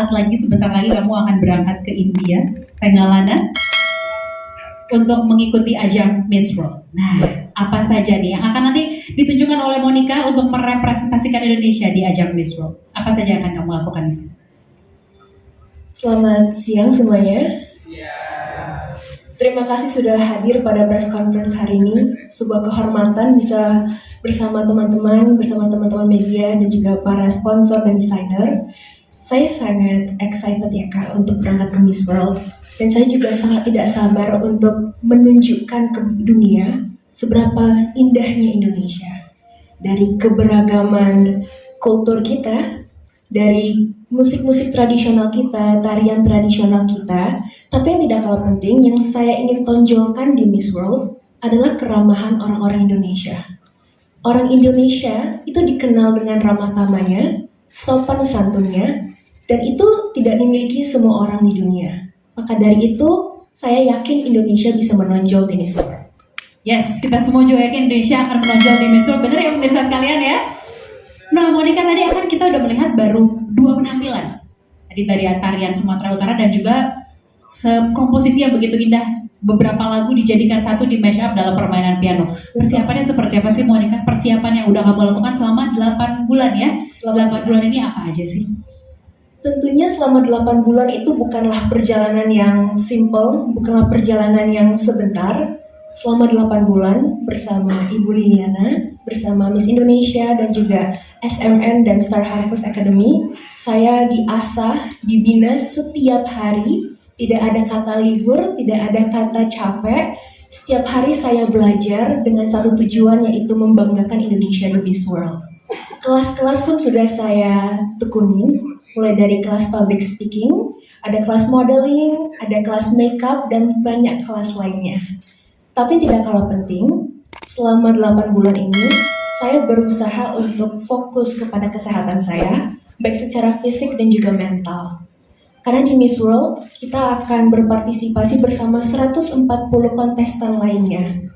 saat lagi, sebentar lagi kamu akan berangkat ke India, Tengalana, untuk mengikuti ajang Miss World. Nah, apa saja nih yang akan nanti ditunjukkan oleh Monica untuk merepresentasikan Indonesia di ajang Miss World? Apa saja yang akan kamu lakukan di sini? Selamat siang semuanya. Terima kasih sudah hadir pada press conference hari ini. Sebuah kehormatan bisa bersama teman-teman media dan juga para sponsor dan desainer. Saya sangat excited ya Kak untuk berangkat ke Miss World. Dan saya juga sangat tidak sabar untuk menunjukkan ke dunia seberapa indahnya Indonesia. Dari keberagaman kultur kita, dari musik-musik tradisional kita, tarian tradisional kita, tapi yang tidak kalah penting yang saya ingin tonjolkan di Miss World adalah keramahan orang-orang Indonesia. Orang Indonesia itu dikenal dengan ramah tamahnya, sopan santunnya, dan itu tidak dimiliki semua orang di dunia. Maka dari itu, saya yakin Indonesia bisa menonjol di Miss World. Yes, kita semua juga yakin Indonesia akan menonjol di Miss World. Benar ya pemirsa sekalian ya? Nah, Monica, tadi akan kita udah melihat baru 2 penampilan. Tadi tarian Sumatera Utara dan juga komposisi yang begitu indah. Beberapa lagu dijadikan satu di mash up dalam permainan piano. Persiapannya seperti apa sih, Monica? Persiapan yang udah kamu lakukan selama 8 bulan ya? 8 bulan ini apa aja sih? Tentunya selama 8 bulan itu bukanlah perjalanan yang simple, bukanlah perjalanan yang sebentar. Selama 8 bulan bersama Ibu Liliana, bersama Miss Indonesia dan juga SMN dan Star Harvest Academy, saya diasah, dibina setiap hari, tidak ada kata libur, tidak ada kata capek. Setiap hari saya belajar dengan satu tujuan, yaitu membanggakan Indonesia di Miss World. Kelas-kelas pun sudah saya tekunin, mulai dari kelas public speaking, ada kelas modeling, ada kelas makeup, dan banyak kelas lainnya. Tapi tidak kalah penting, selama 8 bulan ini, saya berusaha untuk fokus kepada kesehatan saya, baik secara fisik dan juga mental. Karena di Miss World, kita akan berpartisipasi bersama 140 kontestan lainnya.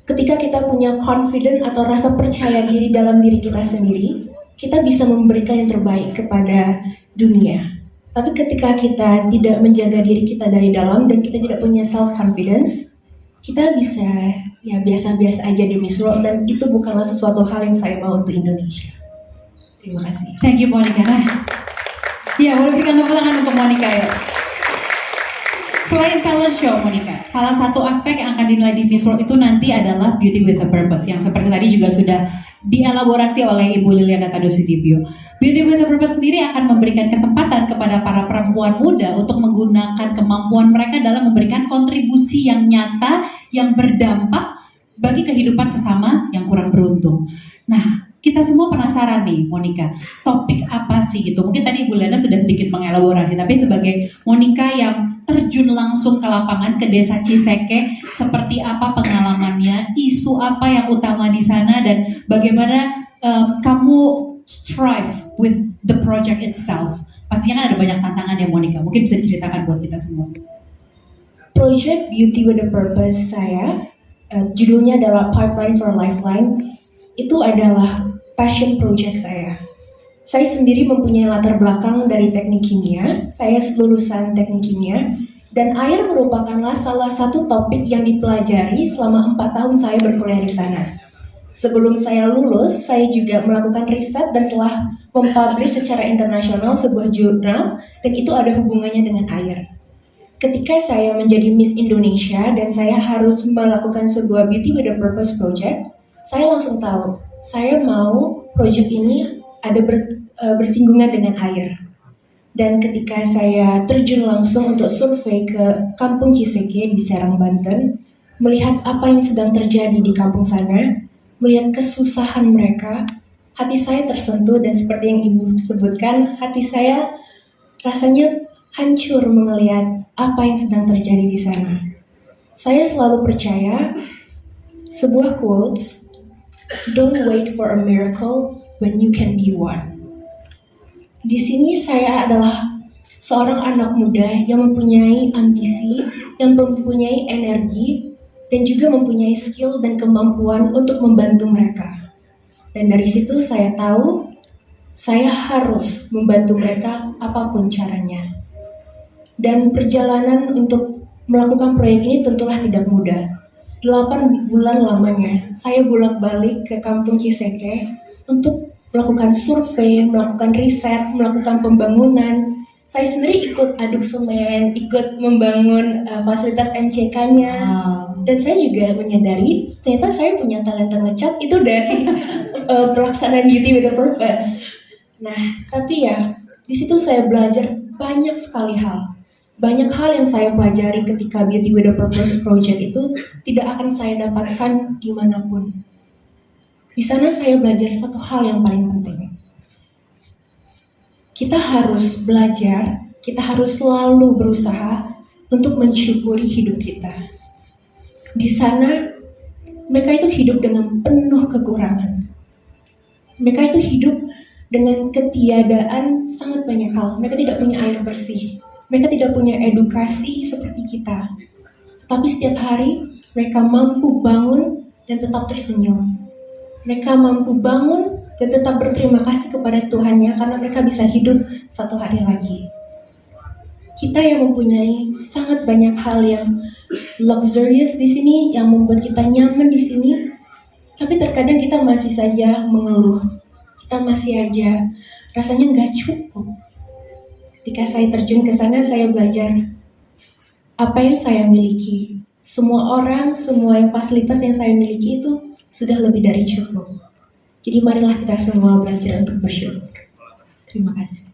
Ketika kita punya confident atau rasa percaya diri dalam diri kita sendiri, kita bisa memberikan yang terbaik kepada dunia. Tapi ketika kita tidak menjaga diri kita dari dalam dan kita tidak punya self-confidence, kita bisa ya biasa-biasa aja di Miss World, dan itu bukanlah sesuatu hal yang saya mau untuk Indonesia. Terima kasih. Thank you, Monica. Nah, ya boleh berikan tepuk tangan untuk Monica ya. Selain talent show, Monica, salah satu aspek yang akan dinilai di Miss World itu nanti adalah beauty with a purpose, yang seperti tadi juga sudah dielaborasi oleh Ibu Liliana Tadosudibyo. Beauty with a purpose sendiri akan memberikan kesempatan kepada para perempuan muda untuk menggunakan kemampuan mereka dalam memberikan kontribusi yang nyata, yang berdampak bagi kehidupan sesama yang kurang beruntung. Nah, kita semua penasaran nih, Monica, topik apa sih gitu? Mungkin tadi Ibu Liliana sudah sedikit mengelaborasi, tapi sebagai Monica yang terjun langsung ke lapangan, ke desa Ciseke, seperti apa pengalamannya, isu apa yang utama di sana, dan bagaimana kamu strive with the project itself. Pastinya kan ada banyak tantangan ya, Monica, mungkin bisa diceritakan buat kita semua. Project Beauty with a Purpose saya, judulnya adalah Pipeline for Lifeline, itu adalah passion project saya. Saya sendiri mempunyai latar belakang dari teknik kimia, saya lulusan teknik kimia, dan air merupakanlah salah satu topik yang dipelajari selama 4 tahun saya berkuliah di sana. Sebelum saya lulus, saya juga melakukan riset dan telah mempublish secara internasional sebuah jurnal, dan itu ada hubungannya dengan air. Ketika saya menjadi Miss Indonesia dan saya harus melakukan sebuah Beauty with a Purpose project, saya langsung tahu, saya mau project ini ada bersinggungan dengan air. Dan ketika saya terjun langsung untuk survei ke Kampung Ciseke di Serang, Banten, melihat apa yang sedang terjadi di kampung sana, melihat kesusahan mereka, hati saya tersentuh, dan seperti yang Ibu sebutkan, hati saya rasanya hancur melihat apa yang sedang terjadi di sana. Saya selalu percaya sebuah quotes, "Don't wait for a miracle when you can be one." Di sini saya adalah seorang anak muda yang mempunyai ambisi, yang mempunyai energi, dan juga mempunyai skill dan kemampuan untuk membantu mereka. Dan dari situ saya tahu Saya harus membantu mereka apapun caranya. Dan perjalanan untuk melakukan proyek ini tentulah tidak mudah. 8 bulan lamanya, saya bolak-balik ke kampung Ciseke untuk melakukan survei, melakukan riset, melakukan pembangunan. Saya sendiri ikut aduk semen, ikut membangun fasilitas MCK-nya. Dan saya juga menyadari ternyata saya punya talenta ngecat itu dari pelaksanaan Beauty with a Purpose. Nah, tapi ya di situ saya belajar banyak sekali hal. Banyak hal yang saya pelajari ketika Beauty with a Purpose Project itu tidak akan saya dapatkan dimanapun. Di sana saya belajar satu hal yang paling penting. Kita harus belajar, kita harus selalu berusaha untuk mensyukuri hidup kita. Di sana, mereka itu hidup dengan penuh kekurangan. Mereka itu hidup dengan ketiadaan sangat banyak hal. Mereka tidak punya air bersih. Mereka tidak punya edukasi seperti kita. Tapi setiap hari, mereka mampu bangun dan tetap tersenyum. Mereka mampu bangun dan tetap berterima kasih kepada Tuhannya karena mereka bisa hidup satu hari lagi. Kita yang mempunyai sangat banyak hal yang luxurious di sini, yang membuat kita nyaman di sini, tapi terkadang kita masih saja mengeluh. Kita masih aja rasanya nggak cukup. Ketika saya terjun ke sana, saya belajar apa yang saya miliki. Semua orang, semua fasilitas yang saya miliki itu sudah lebih dari cukup. Jadi marilah kita semua belajar untuk bersyukur. Terima kasih.